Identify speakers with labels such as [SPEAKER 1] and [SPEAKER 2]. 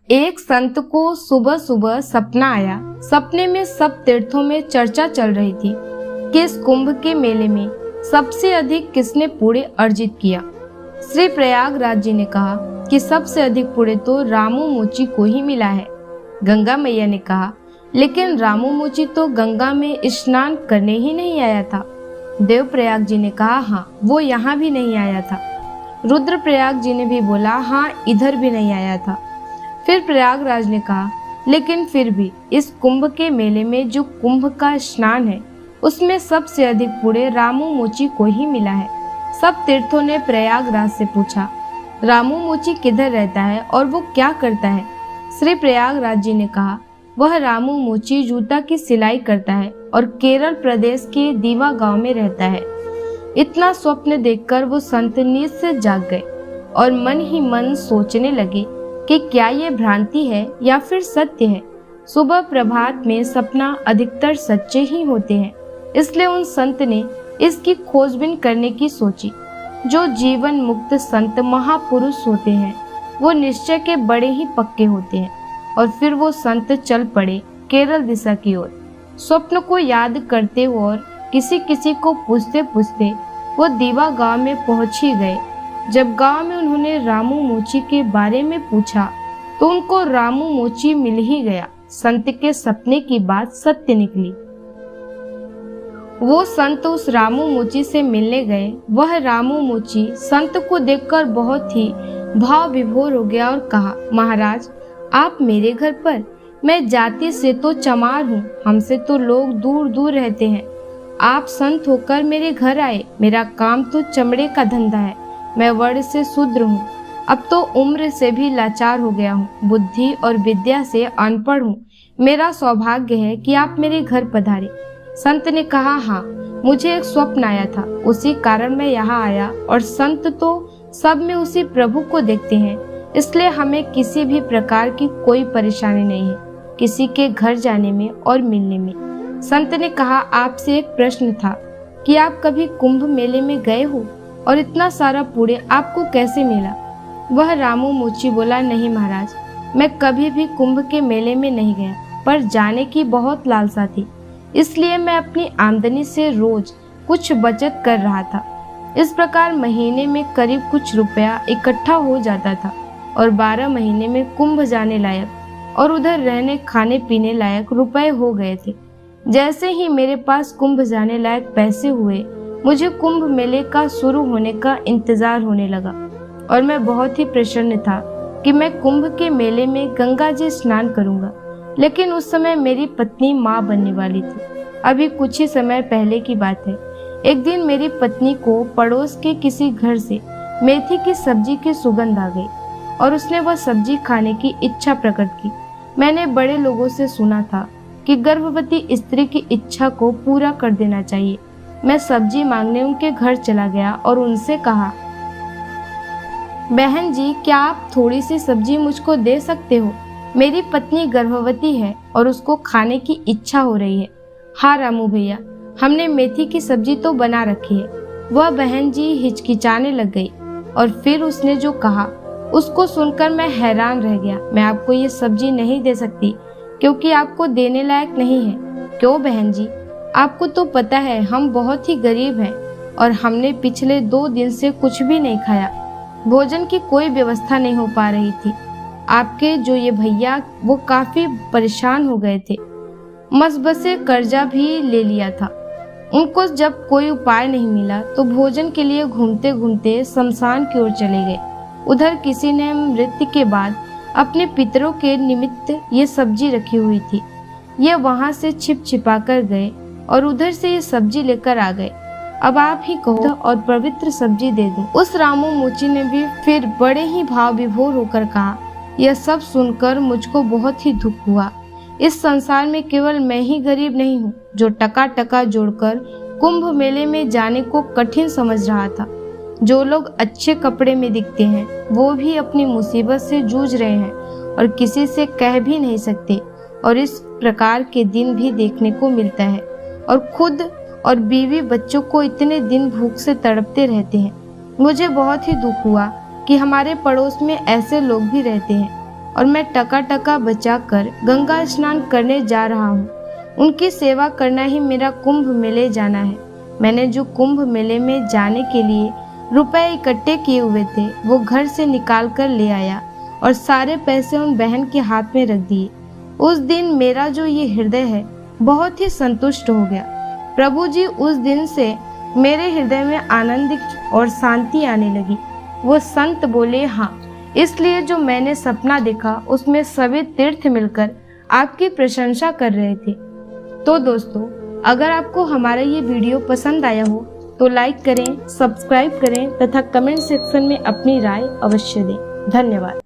[SPEAKER 1] एक संत को सुबह सुबह सपना आया। सपने में सब तीर्थों में चर्चा चल रही थी कि इस कुंभ के मेले में सबसे अधिक किसने पुण्य अर्जित किया। श्री प्रयागराज जी ने कहा कि सबसे अधिक पुण्य तो रामू मोची को ही मिला है। गंगा मैया ने कहा, लेकिन रामू मोची तो गंगा में स्नान करने ही नहीं आया था। देवप्रयाग जी ने कहा, हाँ, वो यहाँ भी नहीं आया था। रुद्रप्रयाग जी ने भी बोला, हाँ, इधर भी नहीं आया था। फिर प्रयागराज ने कहा, लेकिन फिर भी इस कुंभ के मेले में जो कुंभ का स्नान है उसमें सबसे अधिक पुण्य रामू मोची को ही मिला है। सब तीर्थों ने प्रयागराज से पूछा, रामू मोची किधर रहता है और वो क्या करता है। श्री प्रयागराज जी ने कहा, वह रामू मोची जूता की सिलाई करता है और केरल प्रदेश के दीवा गांव में रहता है। इतना स्वप्न देखकर वो संत नींद से जाग गए और मन ही मन सोचने लगे कि क्या ये भ्रांति है या फिर सत्य है। सुबह प्रभात में सपना अधिकतर सच्चे ही होते हैं, इसलिए उन संत ने इसकी खोजबीन करने की सोची। जो जीवन मुक्त संत महापुरुष होते हैं वो निश्चय के बड़े ही पक्के होते हैं। और फिर वो संत चल पड़े केरल दिशा की ओर। स्वप्न को याद करते हुए और किसी किसी को पूछते पूछते वो दीवा गांव में पहुंच ही गए। जब गांव में उन्होंने रामू मोची के बारे में पूछा तो उनको रामू मोची मिल ही गया। संत के सपने की बात सत्य निकली। वो संत उस रामू मोची से मिलने गए। वह रामू मोची संत को देखकर बहुत ही भाव विभोर हो गया और कहा, महाराज, आप मेरे घर पर? मैं जाति से तो चमार हूँ, हमसे तो लोग दूर दूर रहते हैं। आप संत होकर मेरे घर आए। मेरा काम तो चमड़े का धंधा है। मैं वर्ण से शूद्र हूँ। अब तो उम्र से भी लाचार हो गया हूँ। बुद्धि और विद्या से अनपढ़ हूँ। मेरा सौभाग्य है कि आप मेरे घर पधारे। संत ने कहा, हाँ, मुझे एक स्वप्न आया था, उसी कारण मैं यहाँ आया। और संत तो सब में उसी प्रभु को देखते हैं, इसलिए हमें किसी भी प्रकार की कोई परेशानी नहीं है किसी के घर जाने में और मिलने में। संत ने कहा, आपसे एक प्रश्न था कि आप कभी कुंभ मेले में गए हो और इतना सारा पुण्य आपको कैसे मिला। वह रामू मोची बोला, नहीं महाराज, मैं कभी भी कुंभ के मेले में नहीं गया, पर जाने की बहुत लालसा थी, इसलिए मैं अपनी आमदनी से रोज कुछ बचत कर रहा था। इस प्रकार महीने में करीब कुछ रुपया इकट्ठा हो जाता था और 12 महीने में कुंभ जाने लायक और उधर रहने खाने पीने लायक रुपए हो गए थे। जैसे ही मेरे पास कुंभ जाने लायक पैसे हुए, मुझे कुंभ मेले का शुरू होने का इंतजार होने लगा और मैं बहुत ही प्रसन्न था कि मैं कुंभ के मेले में गंगा जी स्नान करूंगा। लेकिन उस समय मेरी पत्नी माँ बनने वाली थी। अभी कुछ ही समय पहले की बात है। एक दिन मेरी पत्नी को पड़ोस के किसी घर से मेथी की सब्जी की सुगंध आ गई और उसने वह सब्जी खाने की इच्छा प्रकट की। मैंने बड़े लोगों से सुना था कि गर्भवती स्त्री की इच्छा को पूरा कर देना चाहिए। मैं सब्जी मांगने उनके घर चला गया और उनसे कहा, बहन जी, क्या आप थोड़ी सी सब्जी मुझको दे सकते हो? मेरी पत्नी गर्भवती है और उसको खाने की इच्छा हो रही है। हाँ रामू भैया, हमने मेथी की सब्जी तो बना रखी है। वह बहन जी हिचकिचाने लग गई और फिर उसने जो कहा उसको सुनकर मैं हैरान रह गया। मैं आपको ये सब्जी नहीं दे सकती क्योंकि आपको देने लायक नहीं है। क्यों बहन जी? आपको तो पता है हम बहुत ही गरीब हैं और हमने पिछले 2 दिन से कुछ भी नहीं खाया। भोजन की कोई व्यवस्था नहीं हो पा रही थी। आपके जो ये भैया वो काफी परेशान हो गए थे। मसबसे कर्जा भी ले लिया था। उनको जब कोई उपाय नहीं मिला तो भोजन के लिए घूमते घूमते शमशान की ओर चले गए। उधर किसी ने मृत्यु के बाद अपने पितरों के निमित्त ये सब्जी रखी हुई थी। ये वहां से छिप छिपा कर गए और उधर से ये सब्जी लेकर आ गए। अब आप ही कहो और पवित्र सब्जी दे दूं। उस रामू मोची ने भी फिर बड़े ही भाव विभोर होकर कहा, यह सब सुनकर मुझको बहुत ही दुख हुआ। इस संसार में केवल मैं ही गरीब नहीं हूँ जो टका टका जोड़कर कुंभ मेले में जाने को कठिन समझ रहा था। जो लोग अच्छे कपड़े में दिखते हैं वो भी अपनी मुसीबत से जूझ रहे हैं और किसी से कह भी नहीं सकते। और इस प्रकार के दिन भी देखने को मिलता है और खुद और बीवी बच्चों को इतने दिन भूख से तड़पते रहते हैं। मुझे बहुत ही दुख हुआ कि हमारे पड़ोस में ऐसे लोग भी रहते हैं। और मैं टका टका बचाकर गंगा स्नान करने जा रहा हूँ। उनकी सेवा करना ही मेरा कुंभ मेले जाना है। मैंने जो कुंभ मेले में जाने के लिए रुपए इकट्ठे किए हुए थे वो घर से निकाल कर ले आया और सारे पैसे उन बहन के हाथ में रख दिए। उस दिन मेरा जो ये हृदय है बहुत ही संतुष्ट हो गया। प्रभु जी, उस दिन से मेरे हृदय में आनंद और शांति आने लगी। वो संत बोले, हाँ, इसलिए जो मैंने सपना देखा उसमें सभी तीर्थ मिलकर आपकी प्रशंसा कर रहे थे। तो दोस्तों, अगर आपको हमारा ये वीडियो पसंद आया हो तो लाइक करें, सब्सक्राइब करें तथा कमेंट सेक्शन में अपनी राय अवश्य दें। धन्यवाद।